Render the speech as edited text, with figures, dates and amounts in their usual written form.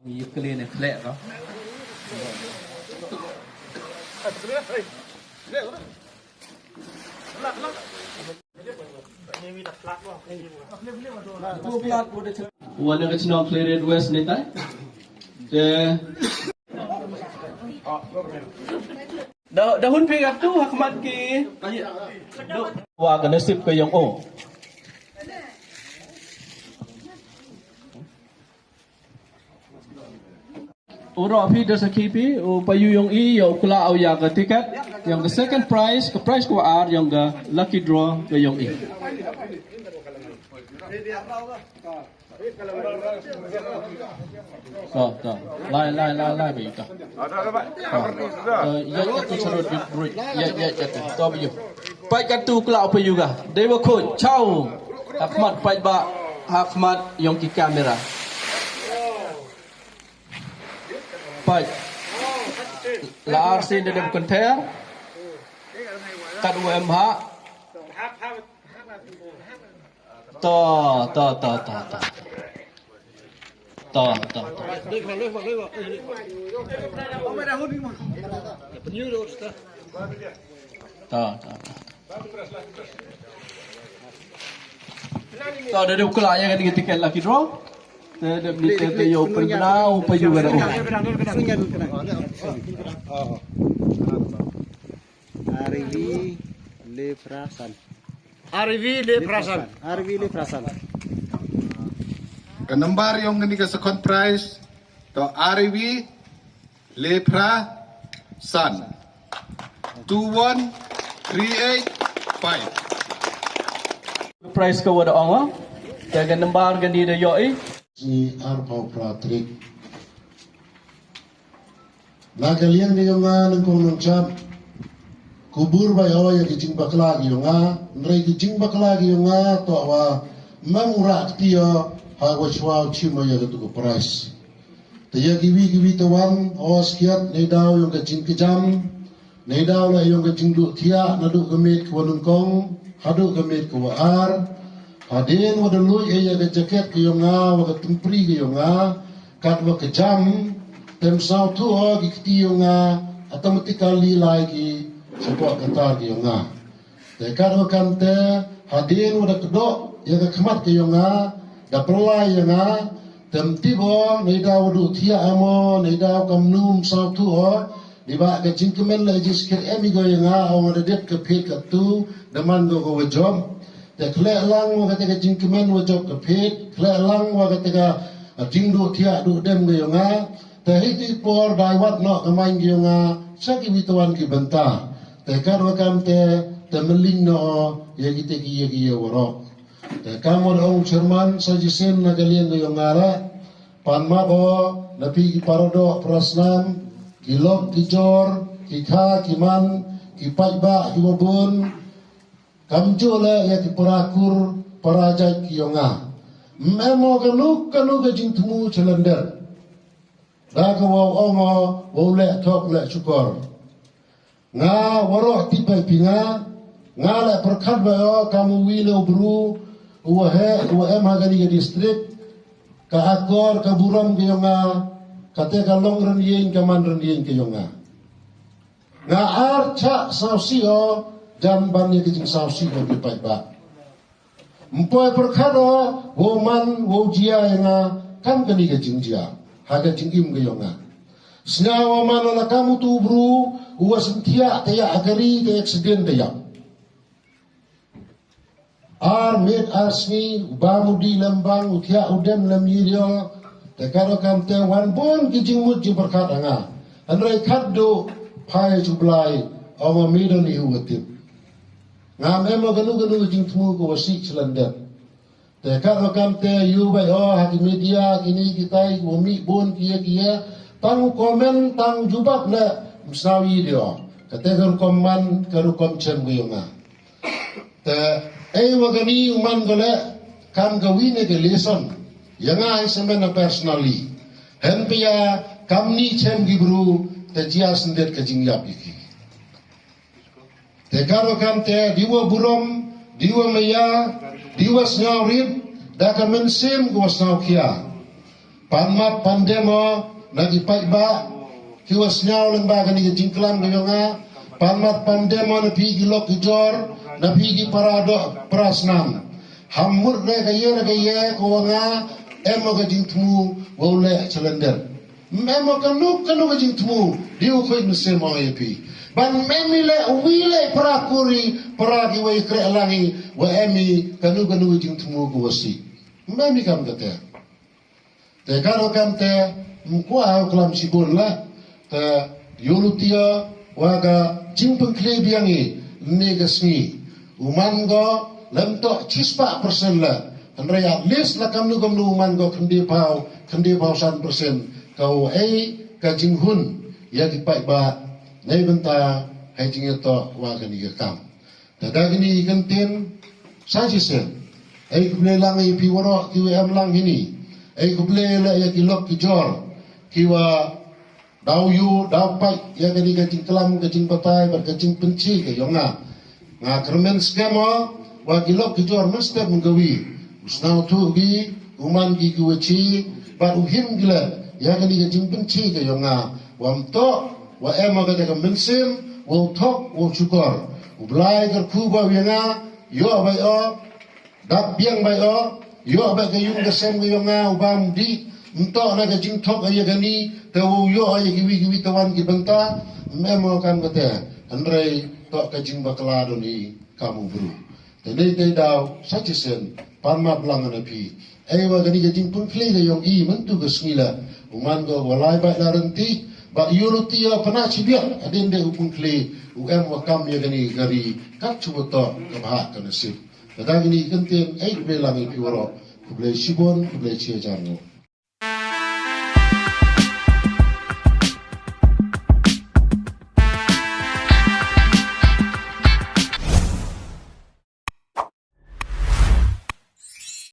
Ni clean and flat đó. One of the snow cleared west ni tay. Dahun pigat tu hakmat ki. Wa ka nasib ko yung o. Uro api dosa kipi o payu yung i yung kula au ya ka tiket yung ka second prize ko ar yung ka lucky draw ko yung i. To. Lai ba ito. Ya tu sarut bruit. Ya tu. To payu. Pai ka tu kula au payu ka. Dewa ko ciao. Ahmad pai ba Ahmad yung ki kamera. Pai. La RC de konter. Kat UMH. To. To dari ukulanya kan tiket lucky draw. Ada beli yo pernah apa juga dah. Arrivi le Frasan. Number yung gani ka second prize to Arrivi le Frasan 21385. Prize ka wada ong Jaga number gani da yo Si Arpau Pratrik Nagaliang ni yung ng kong chat kubur ba yawa yung kicing baklagi yung nray kicing baklagi yung to wa mangurak tiyo hawa chwa chimo ya tu ko price taya giwi tawan awas kiat nei daw yung kicing kejam nei daw la yung kicing du tia nadu kemit ko kong hadu kemit ko ar hadin wada lui ya ke jaket ke yung wa tumpri ke yung kat wa kejam tem sau tu gi kti yung automatically lagi sebuah kata ki yonga te karo kante hadin wada kedok ya ka khamat ki yonga da perlai yonga tem tibo nei da wudu thia amo nei da kam num sa tu ho di ba ka jingkemen la jis ker emi go yonga o da det ka phet ka tu da man go go job te khle lang wa ka te ka jingkemen wa job ka phet khle lang wa ka te ka jingdu thia du dem go yonga te hiti por dai wat no ka main gi yonga saki witawan ki benta te karo kamte te meling no ya kita ki woro te kamor ong Sherman sajisen na kalian yung ngara panma bo napi ki parodo prasnam kilok kijor kikha kiman kipajba kiwabun kamjole ya ki purakur paraja ki yonga memo kanu ke jingtumu chalender da ko ongo wo le tok le chukor nga waro tipai pinga nga la perkhat ba kamu wile bru wa magani ke district ka akor ka buram ke nga kate ka longren yen ka manren yen ke nga archa sausi o jamban ye ke jing sausi ko tipai ba mpoe perkhat wo man wo jia nga kam kani ke jing jia haga jingim ke nga Snawa mana kamu tu bro, uas sentia taya agari te accident taya. Met asni bamudi lambang utia udem lamyirio te karo kam te wan bon kijing mut jing berkat anga. Andrai kaddo pai jublai awa midan ihu watip. Nga memo ganu jing tumu ko wasik selandat. Te karo kam te yu bai haki media kini kita wami bon kia tang komen tang jubak na msawi dia kata komen karu kom chem gayonga te wagani uman gole kam gawine ke lesson yanga isemena personally hempia kamni chem gibru te jia sendet ke jingyap iki te karo kam te diwa burom diwa maya diwa snawrib dah ka mensim ko wasnaw kia panmat pandemo nagi paiba ki wasnaw lang ba kani jingklam gayonga panmat pandemo na pigi lok jor na pigi parado prasnam hamur re gaye ko nga emo ga jingtmu wole calendar memo kanu ga jingtmu diu ko mensim mo yepi ban memile wile prakuri paragi wa ikre langi wa emi kanu jingtmu ko wasi memi kam kata te karo kam te mkwa klam sibon la te yolutia waga jimpeng klebiangi negasni umango lemto 6% la andre at least la kamnu umango kendi pau 100% kau ka jinghun ya ki pai ba nei benta hai jingeto waga ni kam dadagini kantin sajisen ai kuble lang ai piworo ki am lang ini ai kuble la ya ki lok ki jor ki wa dau yu dau pai ya gani ka jing kelam ka jing patai ber ka jing penci ka yonga nga kermen skema wa ki lok ki jor mesti menggawi usnau tu gi uman gi ku chi ba uhim gila ya gani ka jing penci ka yonga wam to wa ema ka ka mensim wo tok wo chukor ublai ka ku ba wenga yo ba o dap biang bai o yo ba ka yung ka sem ka yonga ubam di Untuk nak jing tok ayah gani, tahu yo ayah kiwi tawan ki benta, memo kan kata, Andrei tok kajing bakla doni kamu buru. Tadi dau saja sen, panma belangan api. Ayah gani kajing pun kli ke yang i mentu ke sengila, uman go walai baik larenti, bak yuruti ya pernah cibiak, adin de upun kli, wakam ya gani gari, kat cuba tok kebahat ke nasib. Tadi gani kentin, ayah belangan api waro, kubelai sibon, kubelai cia jangu.